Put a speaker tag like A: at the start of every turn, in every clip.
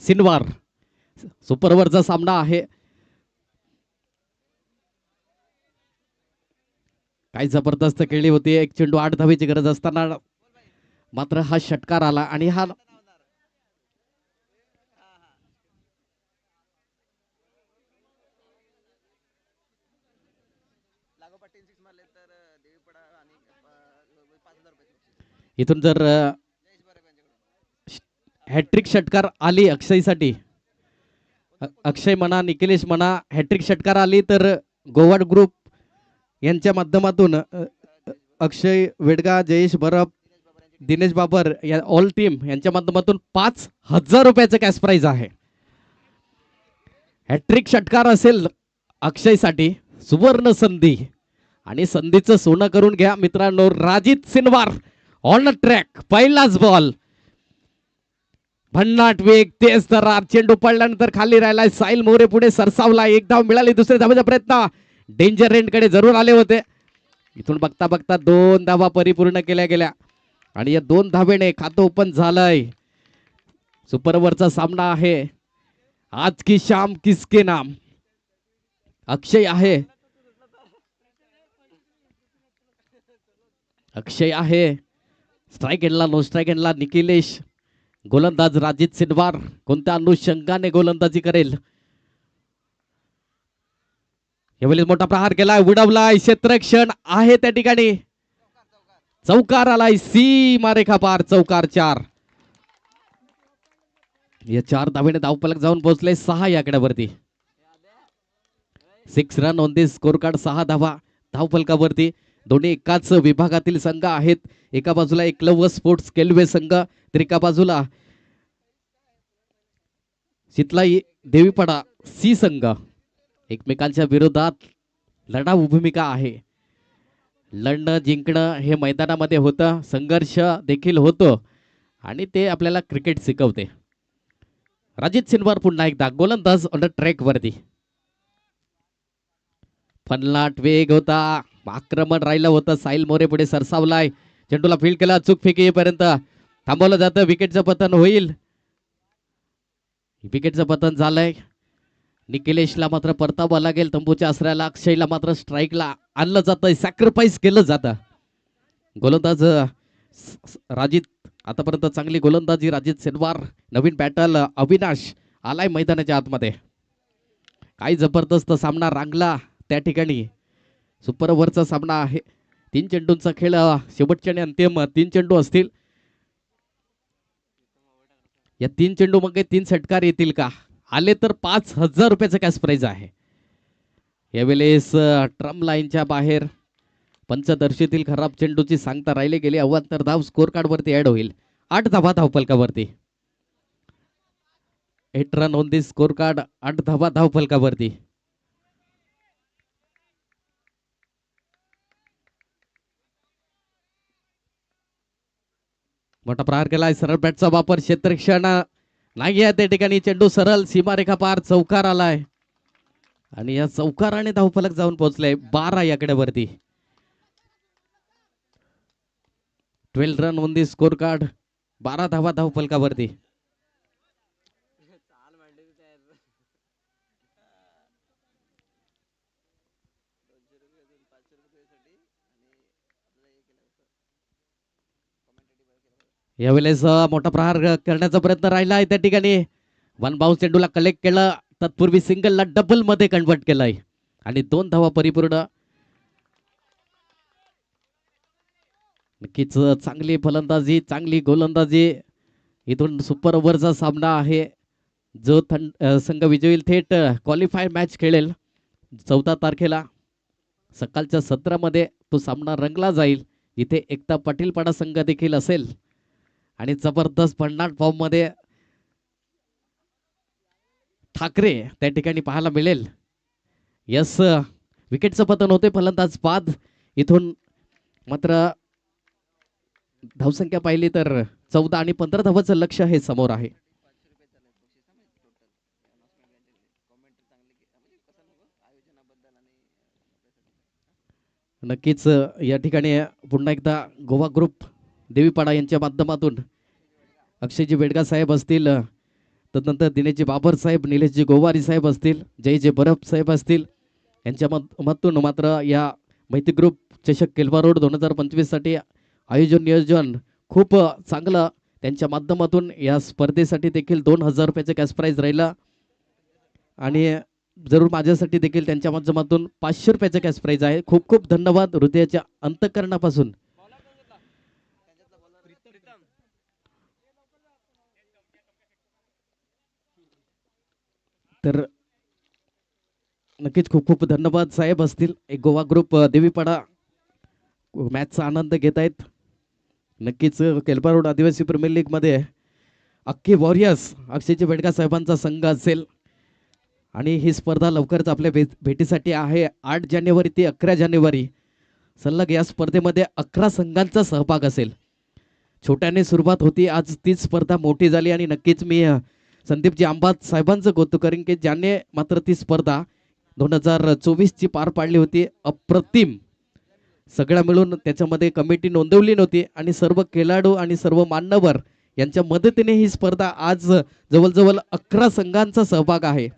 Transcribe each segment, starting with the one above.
A: Sinwar. Super ओव्हरचा सामना आहे. काय जबरदस्त खेळली होती. एक चेंडू 8 धावेची गरज असताना मात्र हा षटकार आला आणि हा इथून जर हॅट्रिक षटकार आली अक्षयसाठी, अक्षय म्हणा निखिलेश म्हणा, हॅट्रिक षटकार आली तर गोवाड ग्रुप यांच्या माध्यमातून अक्षय वेडगा, जयेश बरब, दिनेश बाबर या ऑल टीम यांच्या माध्यमातून 5,000 रुपयाचं कॅश प्राइज आहे. हॅट्रिक षटकार असेल अक्षयसाठी सुवर्ण संधी आणि संधीचं सोनं करून घ्या मित्रांनो. राजित सिनवार ऑन ट्रॅक, पहिलाच बॉल, भन्नाट वेग, तेज तरार, चेंडू पडल्यानंतर खाली राहिलाय. साहिल मोरे पुढे सरसावला. एक धाव मिळाली. दुसऱ्या धावेचा प्रयत्न डेंजर एंड कडे जरूर आले होते. इथून बघता बघता 2 धावा परिपूर्ण केल्या गेल्या आणि या 2 धावेने खातं ओपन झालंय. सुपर ओव्हरचा सामना आहे. आज की शाम किसके नाम. अक्षय आहे, अक्षय आहे स्ट्राइक एंडला, नो स्ट्राइक एंडला निखिलेश. गोलंदाज राजित सिनवार कोणत्या अनुषंगाने गोलंदाजी करेल. यावेळी मोठा प्रहार केलाय, उडवलाय, क्षेत्ररक्षण आहे त्या ठिकाणी. चौकार आलाय, सीमा रेखा पार, चौकार 4. या 4 धावेने धावफलक जाऊन पोहोचले 6 या आकड्यावरती. 6 run on the score card, 6 धावा धावफलकावरती. दोन्ही एकाच विभागातील संघ आहेत. एका बाजूला एकलव्य स्पोर्ट्स केलवे संघ, तर एका बाजूला शितलाई देवीपाडा सी संघ. एकमेकांच्या विरोधात लढाऊ भूमिका आहे. लढणं जिंकणं हे मैदानामध्ये होतं, संघर्ष देखील होतो आणि ते आपल्याला क्रिकेट शिकवते. राजित सिनवार पुन्हा एकदा गोलंदाज ऑन ट्रॅक वरती. फनलाट वेग होता, आक्रमण राहिलं होतं. साहिल मोरे पुढे सरसावलाय, चेंडूला फील्ड केला, चूक फेकी येईपर्यंत थांबवलं जातं. विकेटचं पतन होईल. विकेटचं पतन झालंय. निखिलेशला मात्र परतावा लागेल तंबूच्या आसऱ्याला. अक्षयला मात्र स्ट्राईकला आणलं जातं, सॅक्रिफाईस केलं जातं. गोलंदाज राजित, आतापर्यंत चांगली गोलंदाजी राजित सिनवार. नवीन बॅटल अविनाश आलाय मैदानाच्या आतमध्ये. काय जबरदस्त सामना रांगला त्या ठिकाणी. सुपर ओव्हरचा सामना आहे. 3 चेंडूंचा खेळ, शेवटचे आणि अंतिम 3 चेंडू असतील. या 3 चेंडू मग 3 षटकार येतील का? आले तर 5,000 रुपयाचं कॅश प्राइज आहे. यावेळेस ट्रम लाईनच्या बाहेर पंचदर्शीतील खराब चेंडूची सांगता राहिले गेली. अवांतर धाव स्कोर कार्ड वरती ऍड होईल. 8 धावा धावफलकावरती. 8 run on the score card, 8 धावा धावफलकावरती. मोठा प्रहार केलाय, सरळ बॅटचा वापर, क्षेत्ररक्षण नाही आहे त्या ठिकाणी. चेंडू सरळ सीमारेखा पार, चौकार आलाय आणि या चौकाराने धावफलक जाऊन पोहोचलाय 12 या आकड्यावरती. 12 run on the score card, 12 धावा धावफलकावरती. यावेळेस मोठा प्रहार करण्याचा प्रयत्न राहिला आहे त्या ठिकाणी. 1 बाउन्स चेंडूला कलेक्ट केलं, तत्पूर्वी सिंगलला डबल मध्ये कन्वर्ट केलंय आणि 2 धावा परिपूर्ण. नक्कीच चांगली फलंदाजी, चांगली गोलंदाजी. इथून सुपर ओव्हरचा सामना आहे. जो संघ विजयी होईल थेट क्वालिफाय मॅच खेळेल 14 तारखेला. सकाळच्या सत्रामध्ये तो सामना रंगला जाईल. इथे एकता पाटीलपाडा संघ देखील असेल आणि जबरदस्त भन्नाट फॉर्म मध्ये ठाकरे त्या ठिकाणी पाहायला मिळेल. यस, विकेटचं पतन होते, फलंदाज बाद. इथून मात्र धावसंख्या पाहिली तर 14 आणि 15 धावाचं लक्ष हे समोर आहे. नक्कीच या ठिकाणी पुन्हा एकदा गोवा ग्रुप देवीपाडा यांच्या माध्यमातून अक्षयजी वेडगा साहेब असतील, तदनंतर दिनेशजी बाबर साहेब, निलेशजी गोवारी साहेब असतील, जय जे बरफ साहेब असतील, यांच्या मधून मात्र या मैत्री ग्रुप चषक केलवा रोड 2025 साठी आयोजन नियोजन खूप चांगलं त्यांच्या माध्यमातून या स्पर्धेसाठी देखील 2000 रुपयाचं कॅश प्राइज राहिलं आणि जरूर माझ्यासाठी देखील त्यांच्या माध्यमातून 500 रुपयाचं कॅश प्राइज आहे. खूप खूप धन्यवाद हृदयाच्या अंतःकरणापासून. तर नक्कीच खूप खूप धन्यवाद साहेब असतील. एक गोवा ग्रुप देवीपाडा मॅचचा आनंद घेत आहेत. नक्कीच केलपा रोड आदिवासी प्रीमियर लीग मध्ये अख्खी वॉरियर्स अक्षयजी बेडगा साहेबांचा संघ असेल आणि ही स्पर्धा लवकरच आपल्या भेटीसाठी आहे. 8 जानेवारी ते 11 जानेवारी सलग या स्पर्धेमध्ये 11 संघांचा सहभाग असेल. छोट्याने सुरुवात होती, आज तीच स्पर्धा मोठी झाली आणि नक्कीच मी संदीपजी आंबात साहेबांचं कौतुक करेन की ज्याने मात्र ती स्पर्धा 2024 ची पार पाडली होती. अप्रतिम सगळ्या मिळून त्याच्यामध्ये कमिटी नोंदवली नव्हती आणि सर्व खेळाडू आणि सर्व मान्यवर यांच्या मदतीने ही स्पर्धा आज जवळजवळ 11 संघांचा सहभाग आहे.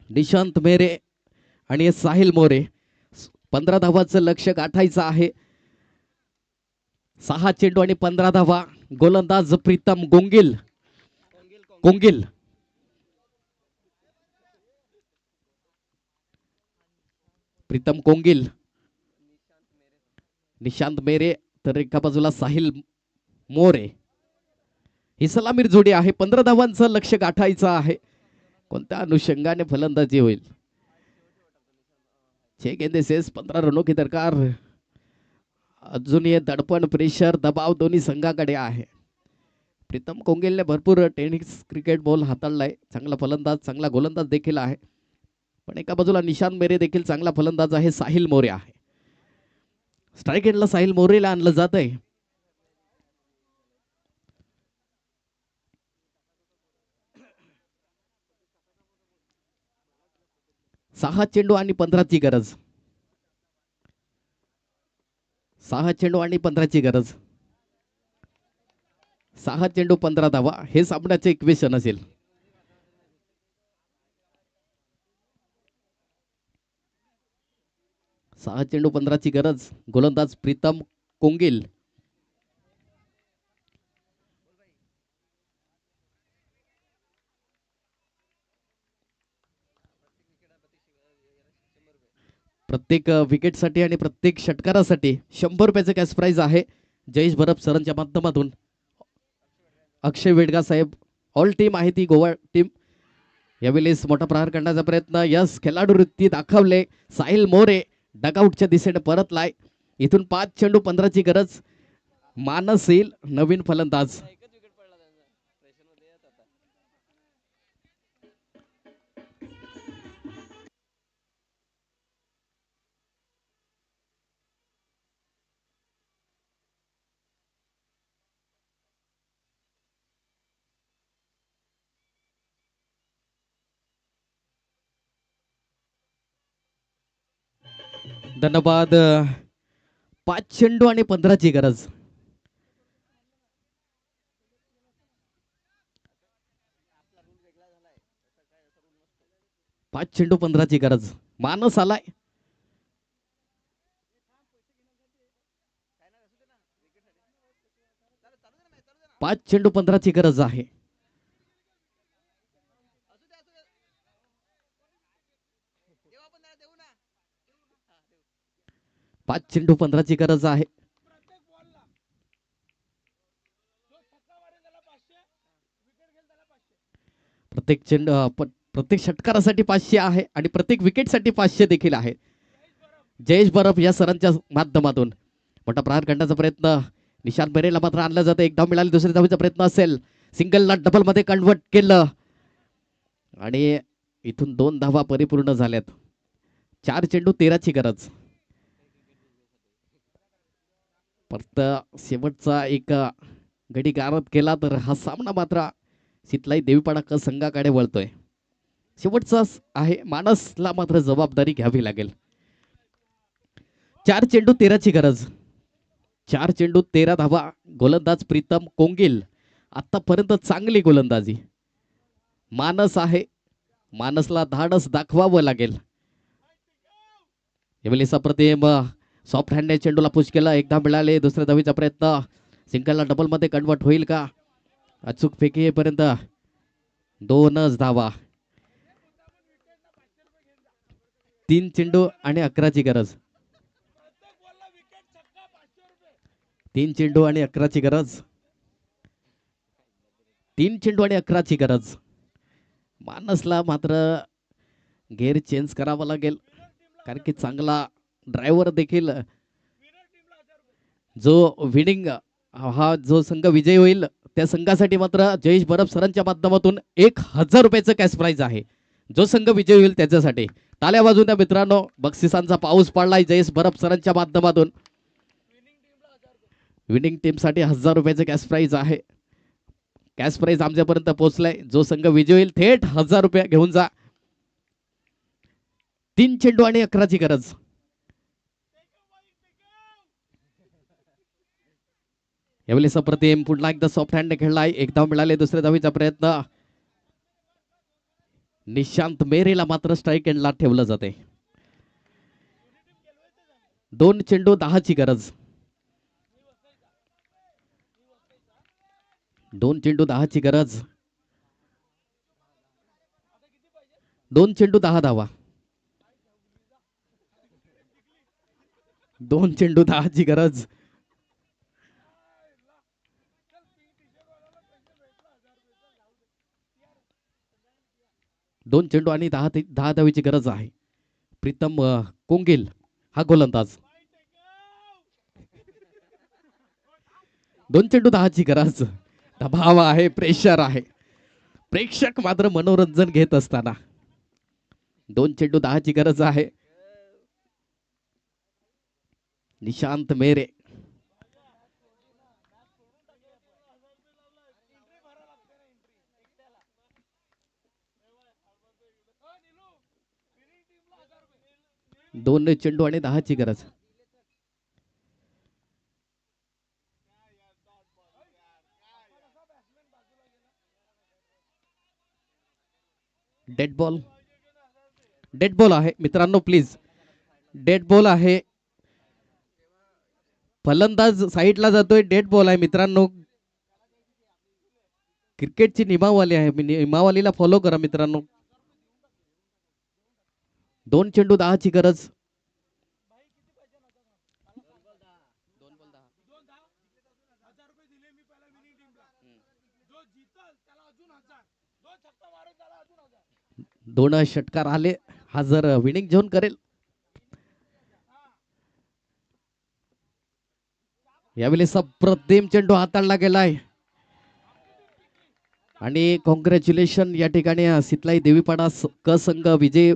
A: निशांत मेरे आणि साहिल मोरे 15 धावांचं लक्ष्य गाठायचं आहे. 6 चेंडू आणि 15 धावा. गोलंदाज प्रीतम कोंगिल प्रीतम कोंगिल, निशांत मेरे तर एका बाजूला साहिल मोरे. ही सलामीर जोडी आहे. 15 धावांचं लक्ष्य गाठायचं आहे. कोणत्या अनुषंगाने फलंदाजी होईल? 6 गेंदे शेष, 15 रनों की दरकार. अजून ये दडपण, प्रेशर, दबाव दोन्ही संघाकडे आहे. प्रीतम कोंगिलने भरपूर टेनिस क्रिकेट बॉल हाताळलाय. चांगला फलंदाज, चांगला गोलंदाज देखील आहे. पण एका बाजूला निशांत मेरे देखील चांगला फलंदाज आहे. साहिल मोरे आहे. स्ट्राईक एंडला साहिल मोरेला आणलं जात आहे. सहा चेंडू आणि 15ची गरज. 6 चेंडू आणि 15ची गरज. 6 चेंडू 15 धावा हे सामन्याचे इक्वेशन असेल. सहा चेंडू 15ची गरज. गोलंदाज प्रीतम कोंगिल. प्रत्येक विकेटसाठी आणि प्रत्येक षटकारासाठी 100 रुपयाचं कॅश प्राइज आहे. जयेश बरफ सरांच्या माध्यमातून अक्षय वेडगा साहेब, ऑल टीम आहे ती गोवा टीम. यावेळेस मोठा प्रहार करण्याचा प्रयत्न, यस खेळाडू वृत्ती दाखवले. साहिल मोरे डगआउटच्या दिशेने परतलाय. इथून 5 चेंडू 15ची गरज. मानस येईल नवीन फलंदाज. धन्यवाद. 5 चेंडू आणि 15ची गरज. पाच चेंडू 15ची गरज. मानस आलाय. पाच चेंडू 15ची गरज आहे. 5 चेंडू 15ची गरज आहे. प्रत्येक चेंडू प्रत्येक षटकारासाठी 500 आहे आणि प्रत्येक विकेटसाठी 500 देखील आहे. जयेश बरफ या सरांच्या माध्यमातून मोठा प्रहार करण्याचा प्रयत्न. निशांत मेरेला मात्र आणलं जातं. एक धाव मिळाली, दुसऱ्या धावीचा प्रयत्न असेल. सिंगलला डबल मध्ये कन्वर्ट केलं आणि इथून 2 धावा परिपूर्ण झाल्यात. 4 चेंडू 13ची गरज. फक्त शेवटचा एक गडी गारद केला तर हा सामना मात्र सितलाई देवीपाडा संघाकडे वळतोय. शेवटचा आहे. मानसला मात्र जबाबदारी घ्यावी लागेल. 4 चेंडू 13ची गरज. 4 चेंडू 13 धावा. गोलंदाज प्रीतम कोंगिल. आतापर्यंत चांगली गोलंदाजी. मानस आहे, मानसला धाडस दाखवावं लागेल. यावेळी सप्रतिम सॉफ्ट हँडने चेंडूला पुश केला, एकदा मिळाले, दुसऱ्या धावीचा प्रयत्न, सिंगलला डबल मध्ये कन्वर्ट होईल का? अचूक फेकी येईपर्यंत 2च धावा. 3 चेंडू आणि 11ची गरज. 3 चेंडू आणि 11ची गरज. 3 चेंडू आणि 11ची गरज. मानसला मात्र गेअर चेंज करावा लागेल, कारण की चांगला ड्रायव्हर देखील जो विनिंग हा जो संघ विजयी होईल त्या संघासाठी मात्र जयेश बरफ सरांच्या माध्यमातून 1000 रुपयाचं कॅश प्राइज आहे. जो संघ विजयी होईल त्याच्यासाठी टाळ्या वाजवून द्या मित्रांनो. बक्षिसांचा पाऊस पडलाय जयेश बरफ सरांच्या माध्यमातून. विनिंग टीम साठी 1000 रुपयाचं कॅश प्राइज आहे. कॅश प्राइज आमच्यापर्यंत पोहोचलाय. जो संघ विजयी होईल थेट 1000 रुपये घेऊन जा. 3 चेंडू आणि 11ची गरज. यावेळी सप्रतिम पुन्हा एकदा सॉफ्ट हँडने खेळलाय, एकदा मिळाले, दुसऱ्या धावीचा प्रयत्न. निशांत मेरेला मात्र स्ट्राईक एंडला ठेवलं जाते. 2 चेंडू 10ची गरज. 2 चेंडू 10ची गरज. 2 चेंडू 10 धावा. 2 चेंडू 10ची गरज. 2 चेंडू आणि 10 धावीची गरज आहे. प्रीतम कोंगिल हा गोलंदाज. 2 चेंडू 10ची गरज. दबाव आहे, प्रेशर आहे, प्रेक्षक मात्र मनोरंजन घेत असताना. 2 चेंडू 10ची गरज आहे. निशांत मेरे. दोन चेंडू आणि 10ची गरज. Dead ball. डेड बॉल आहे मित्रांनो, प्लीज डेड बॉल आहे. फलंदाज साईडला जातोय, डेड बॉल आहे मित्रांनो. क्रिकेटची नियमावली आहे, नियमावलीला फॉलो करा मित्रांनो. 2 चेंडू 10ची गरज. दोन षटकार आले, हा जर विनिंग झोन करेल. यावेळी सप्रतिम चेंडू हाताळला गेलाय आणि कॉंग्रॅच्युलेशन या ठिकाणी सितलाई देवीपाडा क संघ विजय